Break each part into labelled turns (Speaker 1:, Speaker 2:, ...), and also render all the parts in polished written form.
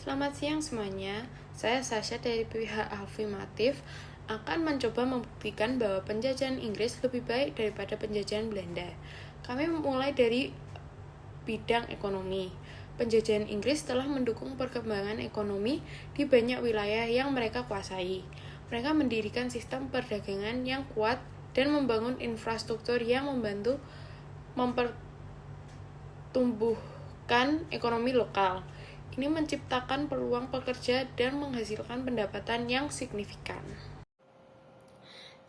Speaker 1: Selamat siang semuanya, saya Sasha dari pihak Afirmatif akan mencoba membuktikan bahwa penjajahan Inggris lebih baik daripada penjajahan Belanda. Kami mulai dari bidang ekonomi. Penjajahan Inggris telah mendukung perkembangan ekonomi di banyak wilayah yang mereka kuasai. Mereka mendirikan sistem perdagangan yang kuat dan membangun infrastruktur yang membantu mempertumbuhkan ekonomi lokal. Ini menciptakan peluang pekerja dan menghasilkan pendapatan yang signifikan.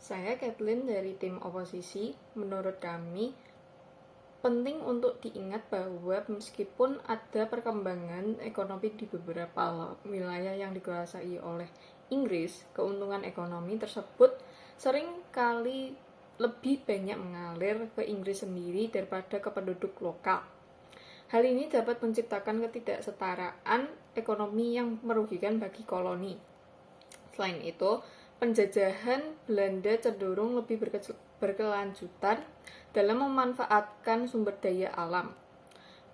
Speaker 2: Saya Kathleen dari tim oposisi. Menurut kami, penting untuk diingat bahwa meskipun ada perkembangan ekonomi di beberapa wilayah yang dikuasai oleh Inggris, keuntungan ekonomi tersebut sering kali lebih banyak mengalir ke Inggris sendiri daripada ke penduduk lokal. Hal ini dapat menciptakan ketidaksetaraan ekonomi yang merugikan bagi koloni. Selain itu, penjajahan Belanda cenderung lebih berkelanjutan dalam memanfaatkan sumber daya alam.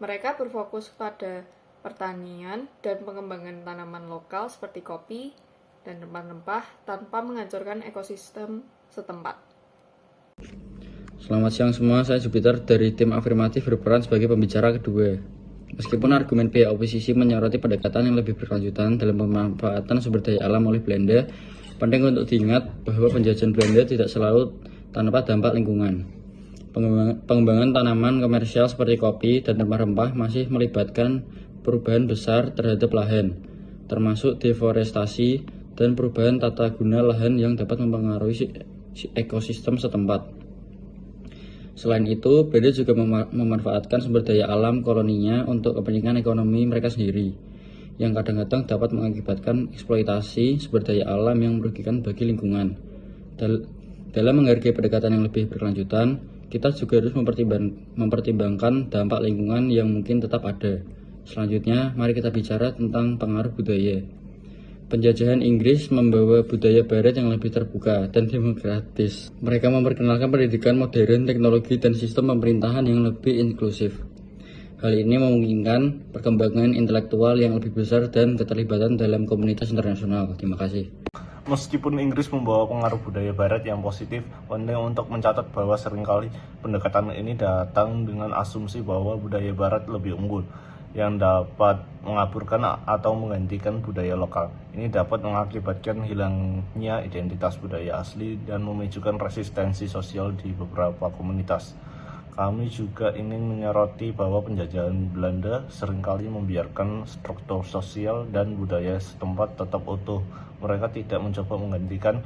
Speaker 2: Mereka berfokus pada pertanian dan pengembangan tanaman lokal seperti kopi dan rempah-rempah tanpa menghancurkan ekosistem setempat.
Speaker 3: Selamat siang semua, saya Jupiter dari tim Afirmatif berperan sebagai pembicara kedua. Meskipun argumen pihak oposisi menyoroti pendekatan yang lebih berkelanjutan dalam pemanfaatan sumber daya alam oleh Belanda, penting untuk diingat bahwa penjajahan Belanda tidak selalu tanpa dampak lingkungan. Pengembangan tanaman komersial seperti kopi dan rempah-rempah masih melibatkan perubahan besar terhadap lahan, termasuk deforestasi dan perubahan tata guna lahan yang dapat mempengaruhi ekosistem setempat. Selain itu, Belanda juga memanfaatkan sumber daya alam koloninya untuk kepentingan ekonomi mereka sendiri, yang kadang-kadang dapat mengakibatkan eksploitasi sumber daya alam yang merugikan bagi lingkungan. Dalam menghargai pendekatan yang lebih berkelanjutan, kita juga harus mempertimbangkan dampak lingkungan yang mungkin tetap ada. Selanjutnya, mari kita bicara tentang pengaruh budaya. Penjajahan Inggris membawa budaya barat yang lebih terbuka dan demokratis. Mereka memperkenalkan pendidikan modern, teknologi, dan sistem pemerintahan yang lebih inklusif. Hal ini memungkinkan perkembangan intelektual yang lebih besar dan keterlibatan dalam komunitas internasional. Terima kasih.
Speaker 4: Meskipun Inggris membawa pengaruh budaya barat yang positif, penting untuk mencatat bahwa seringkali pendekatan ini datang dengan asumsi bahwa budaya barat lebih unggul, yang dapat mengaburkan atau menggantikan budaya lokal. Ini dapat mengakibatkan hilangnya identitas budaya asli dan memajukan resistensi sosial di beberapa komunitas. Kami juga ingin menyoroti bahwa penjajahan Belanda seringkali membiarkan struktur sosial dan budaya setempat tetap utuh. Mereka tidak mencoba menggantikan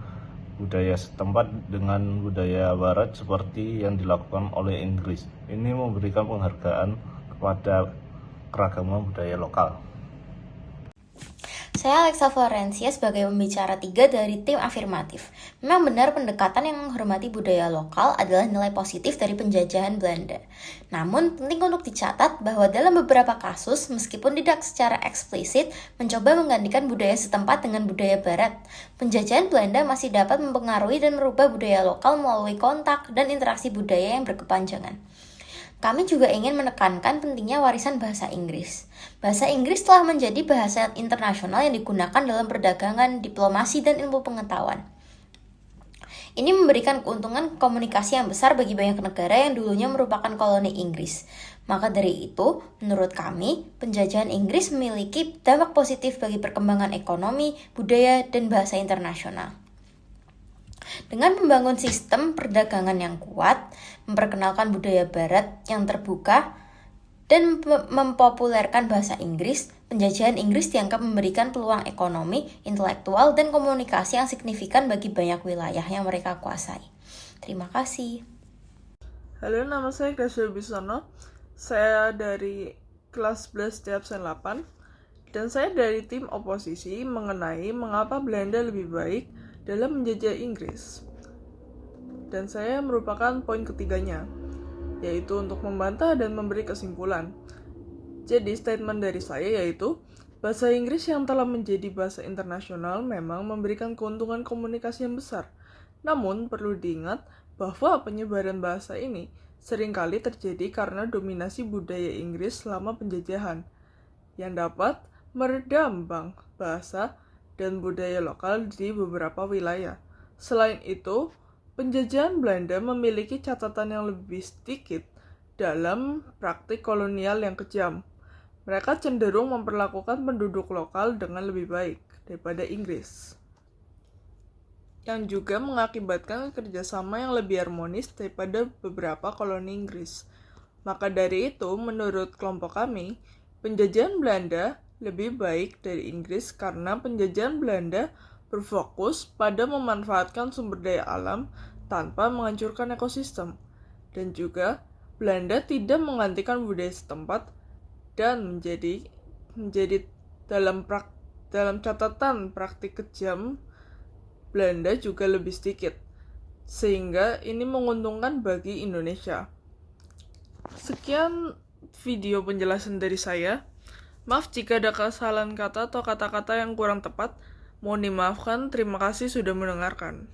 Speaker 4: budaya setempat dengan budaya barat seperti yang dilakukan oleh Inggris. Ini memberikan penghargaan kepada keragaman budaya lokal.
Speaker 5: Saya Alexa Florencia sebagai pembicara 3 dari tim Afirmatif. Memang benar pendekatan yang menghormati budaya lokal adalah nilai positif dari penjajahan Belanda. Namun, penting untuk dicatat bahwa dalam beberapa kasus, meskipun tidak secara eksplisit mencoba menggantikan budaya setempat dengan budaya barat, penjajahan Belanda masih dapat mempengaruhi dan merubah budaya lokal melalui kontak dan interaksi budaya yang berkepanjangan. Kami juga ingin menekankan pentingnya warisan bahasa Inggris. Bahasa Inggris telah menjadi bahasa internasional yang digunakan dalam perdagangan, diplomasi, dan ilmu pengetahuan. Ini memberikan keuntungan komunikasi yang besar bagi banyak negara yang dulunya merupakan koloni Inggris. Maka dari itu, menurut kami, penjajahan Inggris memiliki dampak positif bagi perkembangan ekonomi, budaya, dan bahasa internasional. Dengan membangun sistem perdagangan yang kuat, memperkenalkan budaya barat yang terbuka, dan mempopulerkan bahasa Inggris, penjajahan Inggris dianggap memberikan peluang ekonomi, intelektual, dan komunikasi yang signifikan bagi banyak wilayah yang mereka kuasai. Terima kasih.
Speaker 6: Halo, nama saya Gracia Bisono. Saya dari kelas 11 di absen 8. Dan saya dari tim oposisi mengenai mengapa Belanda lebih baik dalam menjajah Inggris. Dan saya merupakan poin ketiganya, yaitu untuk membantah dan memberi kesimpulan. Jadi statement dari saya yaitu, bahasa Inggris yang telah menjadi bahasa internasional memang memberikan keuntungan komunikasi yang besar. Namun perlu diingat bahwa penyebaran bahasa ini seringkali terjadi karena dominasi budaya Inggris selama penjajahan, yang dapat meredam bahasa dan budaya lokal di beberapa wilayah. Selain itu, penjajahan Belanda memiliki catatan yang lebih sedikit dalam praktik kolonial yang kejam. Mereka cenderung memperlakukan penduduk lokal dengan lebih baik daripada Inggris, yang juga mengakibatkan kerjasama yang lebih harmonis daripada beberapa koloni Inggris. Maka dari itu, menurut kelompok kami, penjajahan Belanda lebih baik dari Inggris karena penjajahan Belanda berfokus pada memanfaatkan sumber daya alam tanpa menghancurkan ekosistem. Dan juga, Belanda tidak menggantikan budaya setempat dan menjadi dalam catatan praktik kejam Belanda juga lebih sedikit, sehingga ini menguntungkan bagi Indonesia. Sekian video penjelasan dari saya. Maaf jika ada kesalahan kata atau kata-kata yang kurang tepat. Mohon dimaafkan. Terima kasih sudah mendengarkan.